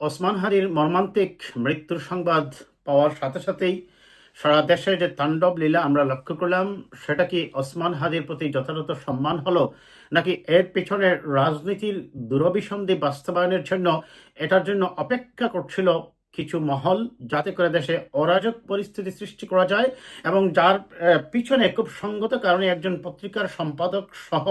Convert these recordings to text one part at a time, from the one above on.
ওসমান হাদির মর্মান্তিক মৃত্যুর সংবাদ পাওয়ার সাথে সাথেই সারা দেশে যে তাণ্ডব লীলা আমরা লক্ষ্য করলাম, সেটা কি ওসমান হাদির প্রতি যথাযথ সম্মান হলো, নাকি এর পিছনে রাজনীতির দূরভিসন্ধি বাস্তবায়নের জন্য এটার জন্য অপেক্ষা করছিল কিছু মহল, যাতে করে দেশে অরাজক পরিস্থিতি সৃষ্টি করা যায়, এবং যার পিছনে খুব সঙ্গত কারণে একজন পত্রিকার সম্পাদক সহ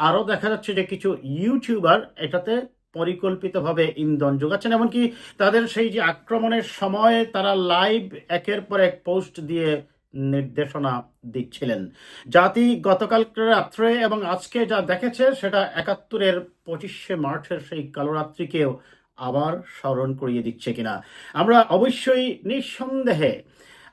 আরও দেখা যাচ্ছে যে কিছু ইউটিউবার এটাতে পরিকল্পিতভাবে ইন্ধন যোগাচ্ছেন। এমনকি তাদের সেই যে আক্রমণের সময় তারা লাইভ একের পর এক পোস্ট দিয়ে নির্দেশনা দিচ্ছিলেন। জাতি গতকাল রাত্রে এবং আজকে যা দেখেছে সেটা ৭১-এর ২৫শে মার্চের সেই কালোরাত্রিকেও আবার স্মরণ করিয়ে দিচ্ছে কিনা। আমরা অবশ্যই নিঃসন্দেহে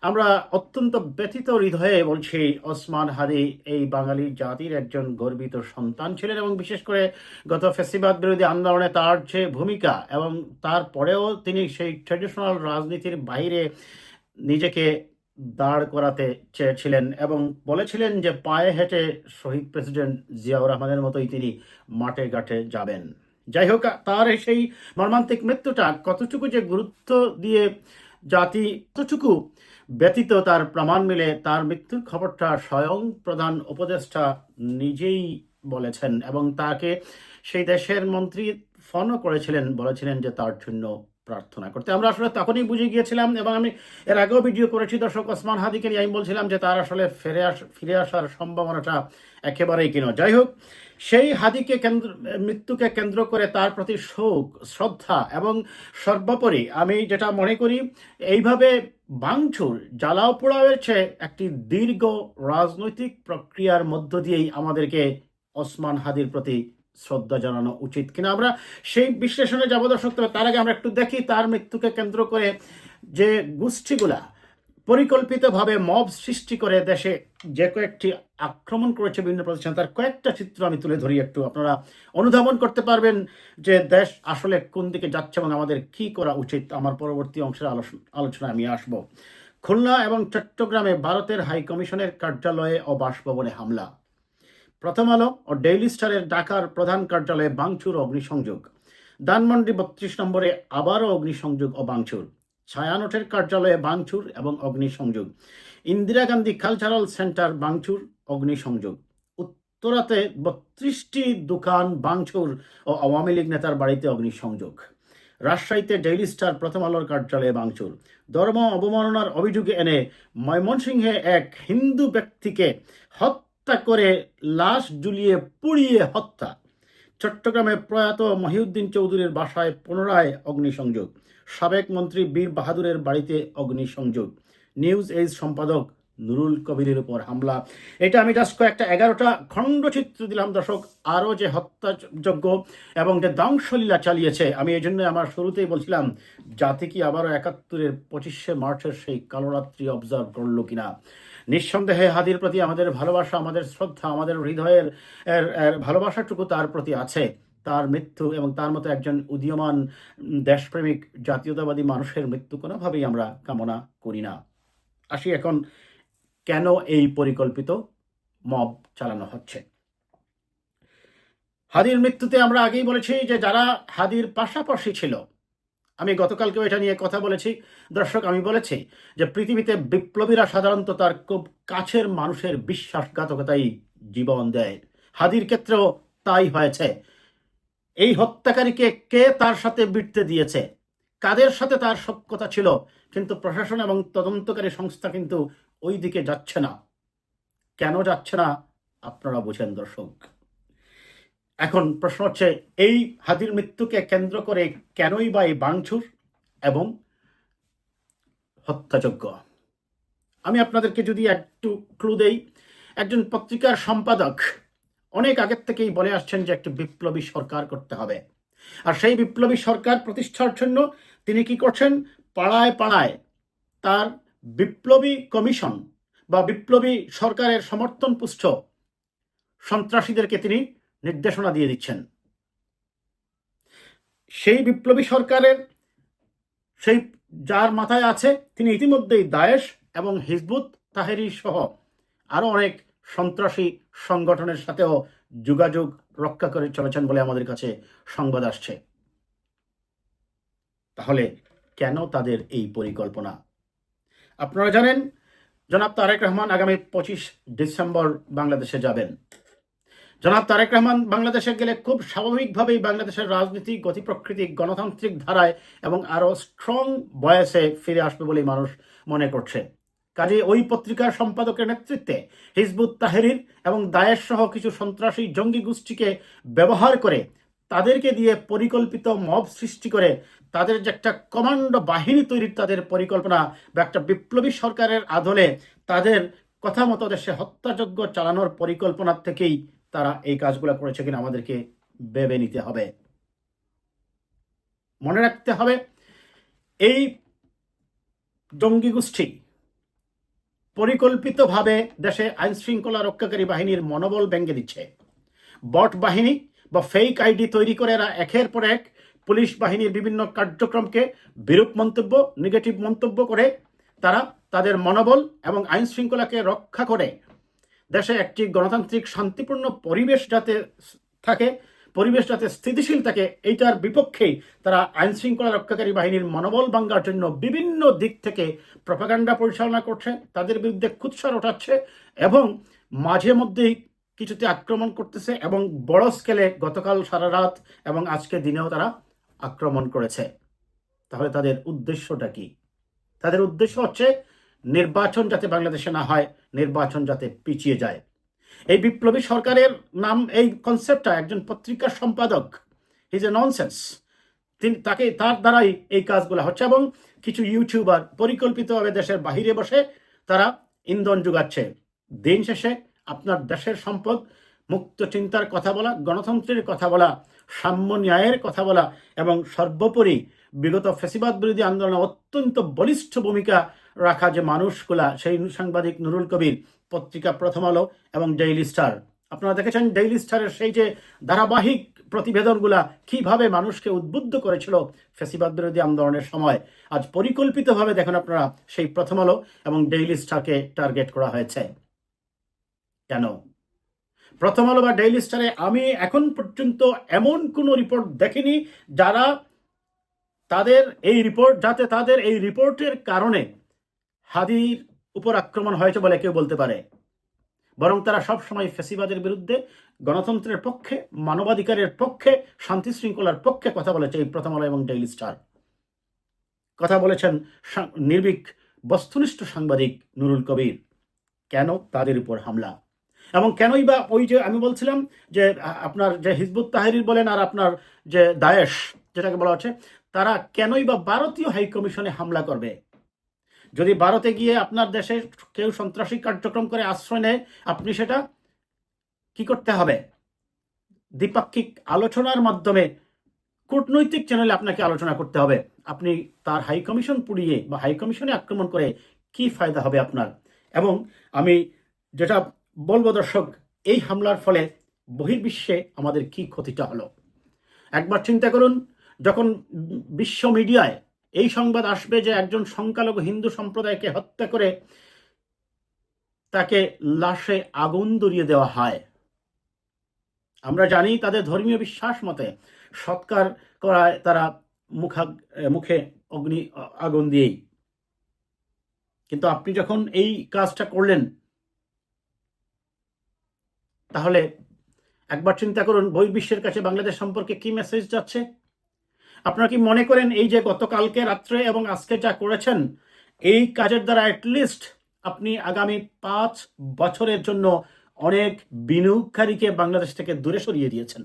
আমরা অত্যন্ত ব্যথিত হৃদয়ে বলছি, ওসমান হাদি এই বাঙালি জাতির একজন গর্বিত সন্তান ছিলেন, এবং বিশেষ করে গত ফ্যাসিবাদ বিরোধী আন্দোলনে তার যে ভূমিকা, এবং তারপরেও তিনি সেই ট্র্যাডিশনাল রাজনীতির বাইরে নিজেকে দাঁড় করাতে চেয়েছিলেন এবং বলেছিলেন যে পায়ে হেঁটে শহীদ প্রেসিডেন্ট জিয়াউর রহমানের মতোই তিনি মাঠে ঘাটে যাবেন। যাই হোক, তার সেই মর্মান্তিক মৃত্যুটা কতটুকু যে গুরুত্ব দিয়ে জাতি, কতটুকু ব্যতীত তার প্রমাণ মিলে তার মৃত্যুর খবরটা স্বয়ং প্রধান উপদেষ্টা নিজেই বলেছেন, এবং তাকে সেই দেশের মন্ত্রী ফোনও করেছিলেন, বলেছিলেন যে তার জন্য প্রার্থনা করতে। আমরা আসলে তখনই বুঝে গিয়েছিলাম, এবং আমি এর আগেও ভিডিও করেছি দর্শক, ওসমান হাদিকে নিয়ে আমি বলছিলাম যে তার আসলে ফিরে আসার সম্ভাবনাটা একেবারেই কিনা। যাই হোক, সেই হাদিকে মৃত্যুকে কেন্দ্র করে তার প্রতি শোক, শ্রদ্ধা, এবং সর্বোপরি আমি যেটা মনে করি, এইভাবে ভাঙচুর, জ্বালাও পোড়া হয়েছে একটি দীর্ঘ রাজনৈতিক প্রক্রিয়ার মধ্য দিয়েই আমাদেরকে ওসমান হাদির প্রতি শ্রদ্ধা জানানো উচিত কিনা। আমরা সেই বিশ্লেষণে যাবো দর্শক, তবে তার আগে আমরা একটু দেখি তার মৃত্যুকে কেন্দ্র করে যে গোষ্ঠীগুলা পরিকল্পিতভাবে মব সৃষ্টি করে দেশে যে কয়েকটি আক্রমণ করেছে বিভিন্ন প্রতিষ্ঠান, তার কয়েকটা চিত্র আমি তুলে ধরি, একটু আপনারা অনুধাবন করতে পারবেন যে দেশ আসলে কোন দিকে যাচ্ছে এবং আমাদের কি করা উচিত। আমার পরবর্তী অংশের আলোচনায় আমি আসব। খুলনা এবং চট্টগ্রামে ভারতের হাই কমিশনের কার্যালয়ে ও বাসভবনে হামলা। প্রথম আলো ও ডেইলি স্টারের ঢাকার প্রধান কার্যালয়ে ভাঙচুর ও অগ্নিসংযোগ। ধানমন্ডি ৩২ নম্বরে আবারও অগ্নিসংযোগ ও ভাঙচুর। ছায়ানটের কার্যালয়ে ভাঙচুর এবং অগ্নিসংযোগ। ইন্দিরা গান্ধী কালচারাল সেন্টার ভাঙচুর, অগ্নিসংযোগ। উত্তরাতে ৩২টি দোকান ভাঙচুর ও আওয়ামী লীগ নেতার বাড়িতে অগ্নিসংযোগ। রাজশাহীতে ডেইলি স্টার প্রথম আলোর কার্যালয়ে ভাঙচুর। ধর্ম অবমাননার অভিযোগে এনে ময়মনসিংহে এক হিন্দু ব্যক্তিকে হত্যা করে লাশ ঝুলিয়ে পুড়িয়ে হত্যা। চট্টগ্রামে প্রয়াত মহিউদ্দিন চৌধুরীর বাসায় পুনরায় অগ্নিসংযোগ। সাবেক মন্ত্রী বীর বাহাদুরের বাড়িতে অগ্নিসংযোগ। নিউজ এইজ সম্পাদক নুরুল কবিরের উপর হামলা। এটা আমি জাস্ট কয়েকটা ১১টা খণ্ডচিত্র দিলাম দর্শক। আরও যে হত্যাযজ্ঞ এবং যে ধ্বংসলীলা চালিয়েছে, আমি এই জন্য আমার শুরুতেই বলছিলাম জাতি কি আবারও ৭১-এর ২৫শে মার্চের সেই কালোরাত্রি অবজার্ভ করলো কিনা। নিঃসন্দেহে হাদির প্রতি আমাদের ভালোবাসা, আমাদের শ্রদ্ধা, আমাদের হৃদয়ের ভালোবাসাটুকু তার প্রতি আছে। তার মৃত্যু এবং তার মতো একজন উদীয়মান দেশপ্রেমিক জাতীয়তাবাদী মানুষের মৃত্যু কোনোভাবেই আমরা কামনা করি না। আসি এখন, কেন এই পরিকল্পিত মব চালানো হচ্ছে। হাদির মৃত্যুতে আমরা আগেই বলেছি যে যারা হাদির পাশাপাশি ছিল, আমি গতকালকেও এটা নিয়ে কথা বলেছি দর্শক, আমি বলেছি যে পৃথিবীতে বিপ্লবীরা সাধারণত তার খুব কাছের মানুষের বিশ্বাসঘাতকতাই জীবন দেয়। হাদির ক্ষেত্রেও তাই হয়েছে। এই হত্যাকারীকে কে তার সাথে বিটতে দিয়েছে, কাদের সাথে তার সখ্যতা ছিল, কিন্তু প্রশাসন এবং তদন্তকারী সংস্থা কিন্তু ওই দিকে যাচ্ছে না। কেন যাচ্ছে না আপনারা বুঝেন দর্শক। এখন প্রশ্ন হচ্ছে, এই হাদির মৃত্যুকে কেন্দ্র করে কেনই বা এই ভাঙচুর এবং হত্যাযজ্ঞ। আমি আপনাদেরকে যদি একটু ক্লু দেই, একজন পত্রিকার সম্পাদক অনেক আগের থেকেই বলে আসছেন যে একটি বিপ্লবী সরকার করতে হবে, আর সেই বিপ্লবী সরকার প্রতিষ্ঠার জন্য তিনি কি করছেন, পাড়ায় পাড়ায় তার বিপ্লবী কমিশন বা বিপ্লবী সরকারের সমর্থন পুষ্ট সন্ত্রাসীদেরকে তিনি নির্দেশনা দিয়ে দিচ্ছেন। সেই বিপ্লবী সরকারের সেই যার মাথায় আছে, তিনি ইতিমধ্যেই দায়েশ এবং হিজবুত তাহরির সহ আরও অনেক সন্ত্রাসী সংগঠনের সাথেও যোগাযোগ রক্ষা করে চলেছেন বলে আমাদের কাছে সংবাদ আসছে। তাহলে কেন তাদের এই পরিকল্পনা? আপনারা জানেন জনাব তারেক রহমান আগামী 25 ডিসেম্বর বাংলাদেশে যাবেন। জনাব তারেক রহমান বাংলাদেশে গেলে খুব স্বাভাবিকভাবেই বাংলাদেশের রাজনীতি গতি প্রকৃতি গণতান্ত্রিক ধারায় এবং আরও স্ট্রং বয়সে ফিরে আসবে বলেই মানুষ মনে করছে। কাজে ওই পত্রিকার সম্পাদকের নেতৃত্বে হিজবুত তাহরির এবং দায়েশ সহ কিছু সন্ত্রাসী জঙ্গি গোষ্ঠীকে ব্যবহার করে তাদেরকে দিয়ে পরিকল্পিত মব সৃষ্টি করে তাদের যে একটা কমান্ডো বাহিনী তৈরির তাদের পরিকল্পনা বা একটা বিপ্লবী সরকারের আদলে তাদের কথা মতো দেশে হত্যাযজ্ঞ চালানোর পরিকল্পনা থেকেই তারা এই কাজগুলো করেছে কিনা আমাদেরকে ভেবে নিতে হবে। মনে রাখতে হবে এই জঙ্গি গোষ্ঠী পরিকল্পিতভাবে দেশে আইন শৃঙ্খলা রক্ষাকারী বাহিনীর মনোবল ভেঙে দিচ্ছে। বট বাহিনী বা ফেক আইডি তৈরি করে এরা একের পর এক পুলিশ বাহিনীর বিভিন্ন কার্যক্রমকে বিরূপ মন্তব্য নেগেটিভ মন্তব্য করে তারা তাদের মনোবল এবং আইন শৃঙ্খলাকে রক্ষা করে দেশে একটি গণতান্ত্রিক শান্তিপূর্ণ পরিবেশ যাতে থাকে, পরিবেশ যাতে স্থিতিশীল থাকে, এইটার বিপক্ষেই তারা আইন শৃঙ্খলা রক্ষাকারী বাহিনীর মনোবল ভাঙ্গার জন্য বিভিন্ন দিক থেকে প্রপাগান্ডা পরিচালনা করছে, তাদের বিরুদ্ধে কুৎসার ওঠাচ্ছে এবং মাঝে মধ্যেই কিছুতে আক্রমণ করতেছে এবং বড় স্কেলে গতকাল সারা রাত এবং আজকে দিনেও তারা আক্রমণ করেছে। তাহলে তাদের উদ্দেশ্যটা কি? তাদের উদ্দেশ্য হচ্ছে নির্বাচন যাতে বাংলাদেশে না হয়, নির্বাচন যাতে পিছিয়ে যায়। এই বিপ্লবী সরকারের নাম, এই কনসেপ্টটা একজন পত্রিকার সম্পাদক, ইজ এ ননসেন্স। তার দ্বারাই এই কাজগুলো হচ্ছে এবং কিছু ইউটিউবার পরিকল্পিতভাবে দেশের বাহিরে বসে তারা ইন্ধন যোগাচ্ছে। দিন শেষে আপনার দেশের সম্পদ, মুক্ত চিন্তার কথা বলা, গণতন্ত্রের কথা বলা, সাম্য ন্যায়ের কথা বলা এবং সর্বোপরি বিগত ফ্যাসিবাদ বিরোধী আন্দোলনে অত্যন্ত বলিষ্ঠ ভূমিকা রাখা যে মানুষগুলা, সেই সাংবাদিক নুরুল কবির, পত্রিকা প্রথম আলো এবং ডেইলি স্টার, আপনারা দেখেছেন ডেইলি স্টারের সেই যে ধারাবাহিক প্রতিবেদনগুলা কিভাবে মানুষকে উদ্বুদ্ধ করেছিল ফ্যাসিবাদ বিরোধী আন্দোলনের সময়। আজ পরিকল্পিতভাবে দেখেন আপনারা সেই প্রথম আলো এবং ডেইলি স্টারকে টার্গেট করা হয়েছে। কেন? প্রথম আলো বা ডেইলি স্টারে আমি এখন পর্যন্ত এমন কোনো রিপোর্ট দেখিনি যারা তাদের এই রিপোর্টের কারণে হাদির উপর আক্রমণ হয়েছে বলে কেউ বলতে পারে। বরং তারা সবসময় ফ্যাসিবাদের বিরুদ্ধে, গণতন্ত্রের পক্ষে, মানবাধিকারের পক্ষে, শান্তি শৃঙ্খলার পক্ষে কথা বলেছে এই প্রথম আলো এবং ডেইলি স্টার। কথা বলেছেন নির্ভীক বস্তুনিষ্ঠ সাংবাদিক নুরুল কবির। কেন তাদের উপর হামলা? এবং কেনই বা ওই যে আমি বলছিলাম যে আপনার যে হিজবুত তাহরির বলেন আর আপনার যে দায়েশ যেটাকে বলা হচ্ছে, তারা কেনই বা ভারতীয় হাইকমিশনে হামলা করবে? যদি ভারতে গিয়ে আপনার দেশে কেউ সন্ত্রাসী কার্যক্রম করে আশ্রয় নেয়, আপনি সেটা কি করতে হবে? দ্বিপাক্ষিক আলোচনার মাধ্যমে কূটনৈতিক চ্যানেলে আপনাকে আলোচনা করতে হবে। আপনি তার হাইকমিশন পুড়িয়ে বা হাইকমিশনে আক্রমণ করে কি ফায়দা হবে আপনার? এবং আমি যেটা বলবো দর্শক, এই হামলার ফলে বহির্বিশ্বে আমাদের কি ক্ষতিটা হলো একবার চিন্তা করুন। যখন বিশ্ব মিডিয়ায় এই সংবাদ আসবে যে একজন সংখ্যালঘু হিন্দু সম্প্রদায়কে হত্যা করে তাকে লাশে আগুন ধরিয়ে দেওয়া হয়, আমরা জানি তাদের ধর্মীয় বিশ্বাস মতে সৎকার করায় তারা মুখে আগুন দিয়েই। কিন্তু আপনি যখন এই কাজটা করলেন, তাহলে একবার চিন্তা করুন বহির্বিশ্বের কাছে বাংলাদেশ সম্পর্কে কি মেসেজ যাচ্ছে? আপনারা কি মনে করেন এই যে গতকালকে রাত্রে এবং আজকে যা করেছেন, এই কাজের দ্বারা অ্যাটলিস্ট আপনি আগামী 5 বছরের জন্য অনেক বিনিয়োগকারীকে বাংলাদেশ থেকে দূরে সরিয়ে দিয়েছেন?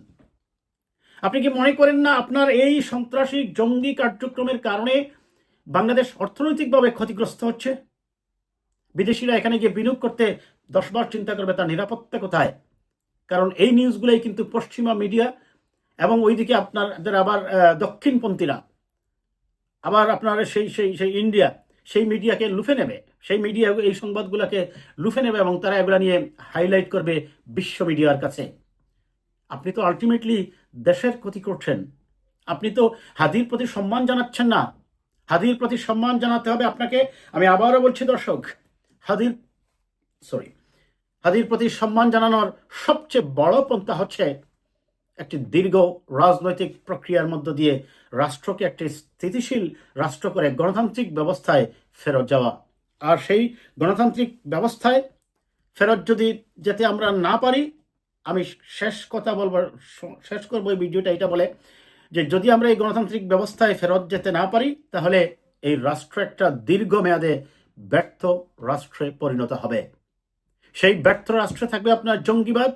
আপনি কি মনে করেন না আপনার এই সন্ত্রাসী জঙ্গি কার্যক্রমের কারণে বাংলাদেশ অর্থনৈতিকভাবে ক্ষতিগ্রস্ত হচ্ছে? বিদেশিরা এখানে গিয়ে বিনিয়োগ করতে 10 বার চিন্তা করবে তার নিরাপত্তা কোথায়। কারণ এই নিউজগুলোই কিন্তু পশ্চিমা মিডিয়া এবং ওইদিকে আপনাদের আবার দক্ষিণপন্থীরা, আবার আপনার সেই ইন্ডিয়া, সেই মিডিয়াকে লুফে নেবে, সেই মিডিয়া এই সংবাদগুলোকে লুফে নেবে এবং তারা এগুলা নিয়ে হাইলাইট করবে বিশ্ব মিডিয়ার কাছে। আপনি তো আলটিমেটলি দেশের ক্ষতি করছেন। আপনি তো হাদির প্রতি সম্মান জানাচ্ছেন না। হাদির প্রতি সম্মান জানাতে হবে আপনাকে। আমি আবারও বলছি দর্শক, হাদির প্রতি সম্মান জানানোর সবচেয়ে বড় পন্থা হচ্ছে একটি দীর্ঘ রাজনৈতিক প্রক্রিয়ার মধ্য দিয়ে রাষ্ট্রকে একটি স্থিতিশীল রাষ্ট্র করে গণতান্ত্রিক ব্যবস্থায় ফেরত যাওয়া। আর সেই গণতান্ত্রিক ব্যবস্থায় ফেরত যদি যেতে আমরা না পারি, আমি শেষ করবো এই ভিডিওটা এটা বলে যে যদি আমরা এই গণতান্ত্রিক ব্যবস্থায় ফেরত যেতে না পারি, তাহলে এই রাষ্ট্র একটা দীর্ঘমেয়াদে ব্যর্থ রাষ্ট্রে পরিণত হবে। সেই ব্যর্থ রাষ্ট্রে থাকবে আপনার জঙ্গিবাদ,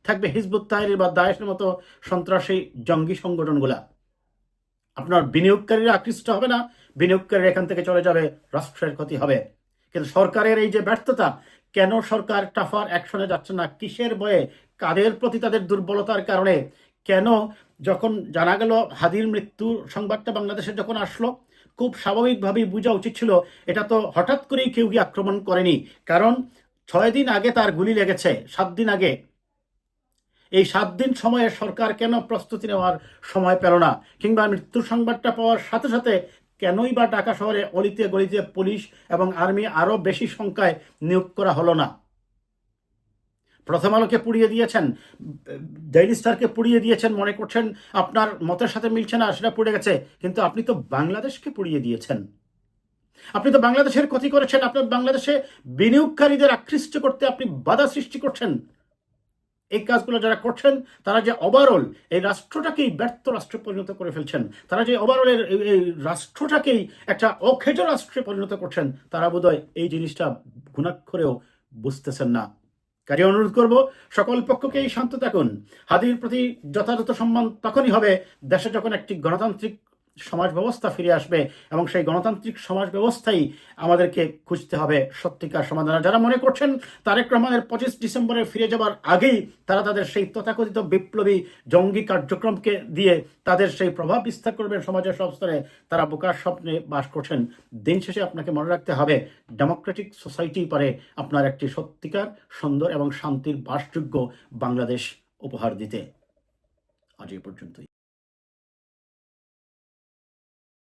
থাকবে হিজবুত তাহরির বা দায়েশের মতো সন্ত্রাসী জঙ্গি সংগঠনগুলা। আপনার বিনিয়োগকারীরা আকৃষ্ট হবে না, বিনিয়োগকারীরা এখান থেকে চলে যাবে, রাষ্ট্রের ক্ষতি হবে। কিন্তু সরকারের এই যে ব্যর্থতা, কেন সরকার টাফার অ্যাকশনে যাচ্ছে না, কিসের ভয়ে, কাদের প্রতি তাদের দুর্বলতার কারণে, কেন যখন জানা গেল হাদির মৃত্যু সংবাদটা বাংলাদেশে যখন আসলো, খুব স্বাভাবিকভাবেই বোঝা উচিত ছিল এটা তো হঠাৎ করেই কেউ কি আক্রমণ করেনি, কারণ 6 দিন আগে তার গুলি লেগেছে, 7 দিন আগে। এই 7 দিন সময়ে সরকার কেন প্রস্তুতি নেওয়ার সময় পেল না, কিংবা মৃত্যুর সংবাদটা পাওয়ার সাথে সাথে কেনই বা ঢাকা শহরে অলিতে গলিতে পুলিশ এবং আর্মি আরো বেশি সংখ্যায় নিয়োগ করা হলো না? প্রথম আলোকে পুড়িয়ে দিয়েছেন, ডেইলি স্টারকে পুড়িয়ে দিয়েছেন, মনে করছেন আপনার মতের সাথে মিলছে না, সেটা পুড়ে গেছে, কিন্তু আপনি তো বাংলাদেশকে পুড়িয়ে দিয়েছেন। আপনি তো বাংলাদেশের ক্ষতি করেছেন, আপনার বাংলাদেশে বিনিয়োগকারীদের আকৃষ্ট করতে আপনি বাধা সৃষ্টি করছেন। এই কাজগুলো যারা করছেন তারা যে ওভারঅল এই রাষ্ট্রটাকেই ব্যর্থ রাষ্ট্রে পরিণত করে ফেলছেন, তারা যে ওভারঅল এই রাষ্ট্রটাকেই একটা অখেজ রাষ্ট্রে পরিণত করছেন, তারা বোধহয় এই জিনিসটা ঘুণাক্ষরেও বুঝতেছেন না। কাজে অনুরোধ করব সকল পক্ষকেই শান্ত থাকুন। হাদির প্রতি যথাযথ সম্মান তখনই হবে দেশে যখন একটি গণতান্ত্রিক সমাজ ব্যবস্থা ফিরে আসবে, এবং সেই গণতান্ত্রিক সমাজ ব্যবস্থাই আমাদেরকে খুঁজতে হবে সত্যিকার সমাধান। যারা মনে করছেন তারেক রহমানের 25 ডিসেম্বরে ফিরে যাবার আগেই তারা তাদের সেই তথাকথিত বিপ্লবী জঙ্গি কার্যক্রমকে দিয়ে তাদের সেই প্রভাব বিস্তার করবেন সমাজের সব স্তরে, তারা বোকার স্বপ্নে বাস করছেন। দিন শেষে আপনাকে মনে রাখতে হবে ডেমোক্রেটিক সোসাইটি পারে আপনার একটি সত্যিকার সুন্দর এবং শান্তির বাসযোগ্য বাংলাদেশ উপহার দিতে। আজ এই পর্যন্তই।